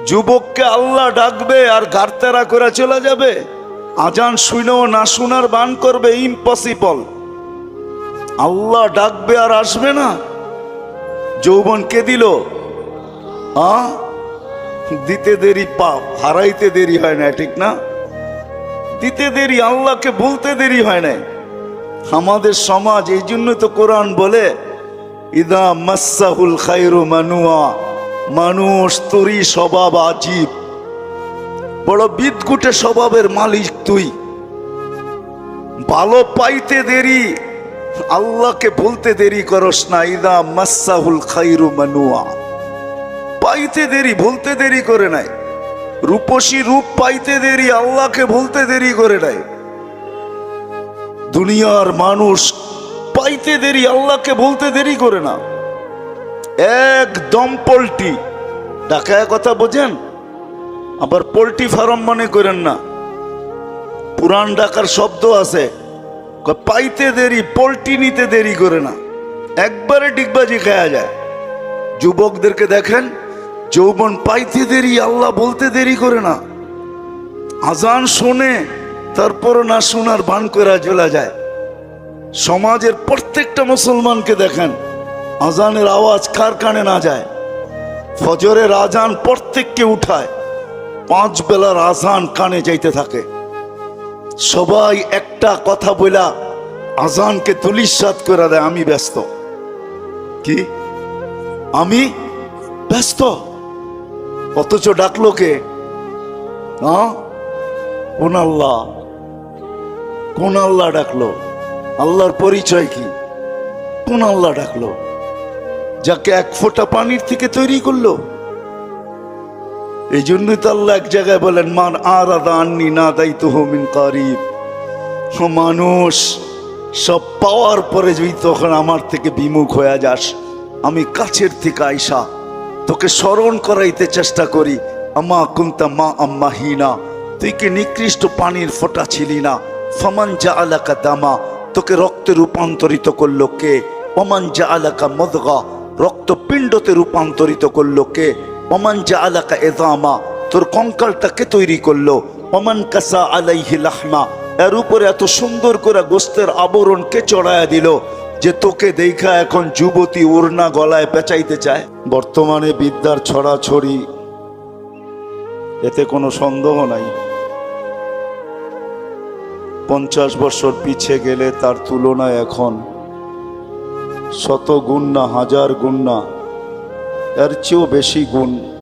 যুবককে আল্লাহ ডাকবে আর গারতেরা করে চলে যাবে? আজান শুনেও না শোনার বান করবে? ইম্পসিবল। আল্লাহ ডাকবে আর আসবে না? যৌবন কে দিল? দিতে দেরি পাপ, হারাইতে দেরি হয় না, ঠিক না? দিতে দেরি, আল্লাহকে বলতে দেরি হয় না। আমাদের সমাজ এই জন্য তো কোরআন বলে ইদা মাসাহুল খায়রু মানুয়া, মানুষ তোরই স্বভাব আজীব, বড় বিদঘুটে স্বভাবের মালিক তুই। ভালো পাইতে দেরি, আল্লাহকে বলতে দেরি করস না। ইদা মাসাহুল খায়রু মানুয়া, পাইতে দেরি, বলতে দেরি করে নাই। রূপসী রূপ পাইতে দেরি, আল্লাহকে বলতে দেরি করে নাই। দুনিয়ার মানুষ পাইতে দেরি, আল্লাহকে বলতে দেরি করে না। একদম পোল্ট্রি ঢাকায় কথা বোঝেন, আবার পোল্ট্রি ফার্ম মনে করেন না। পুরান ঢাকার শব্দ আছে, পাইতে দেরি, পোল্ট্রি নিতে দেরি করে না, একবারে ডিগবাজি খাওয়া যায়। যুবকদেরকে দেখেন, যৌবন পাইতে দেরি, আল্লাহ বলতে দেরি করে না। আজান শোনে, তারপর না শোনার ভান করে চলে যায়। সমাজের প্রত্যেকটা মুসলমানকে দেখেন, আজানের আওয়াজ কার কানে না যায়? ফজরের আজান প্রত্যেককে উঠায়, 5 বেলার আজান কানে যাইতে থাকে। সবাই একটা কথা বলা আজানকে তুলিসাৎ করে দেয়, আমি ব্যস্ত। কি? আমি ব্যস্ত। অথচ ডাকলো কে? কোন আল্লাহ? কোন আল্লাহ ডাকলো? আল্লাহর পরিচয় কি? কোন আল্লাহ ডাকলো যাকে 1 ফোঁটা পানির থেকে তৈরি করলো? এই জন্যই তো আল্লাহ এক জায়গায় বলেন, মান আরাদা আন্নি নাদাইতুহু মিন কারিব। মানুষ সব পাওয়ার পরে যদি তখন আমার থেকে বিমুখ হয়ে যাস, আমি কাছের থেকে আইসা তোকে স্মরণ করাইতে চেষ্টা করি। আমা কুনতা মা আম্মাহিনা, তুই কি নিকৃষ্ট পানির ফোঁটা ছিলি না? ফামান জাআলাকা দামা, তোকে রক্তে রূপান্তরিত করলো কে? ওমান জাআলাকা মুদগা, রক্তপিণ্ডতে রূপান্তরিত করলো কে? ওমান জাআলাকা ইযামা, তোর কঙ্কালটাকে তৈরি করলো। ওমান কাসা আলাইহি লাহমা, এর উপরে এত সুন্দর করে গোস্তের আবরণ কে চড়ায়া দিল যে তোকে দেখা এখন যুবতী ওড়না গলায় পেঁচাইতে চায়। বর্তমানে বিদ্যার ছড়াছড়ি, এতে কোনো সন্দেহ নাই। 50 বছর পিছিয়ে গেলে তার তুলনায় এখন 100 গুণ না 1000 গুণ না, এর চেয়েও বেশি গুণ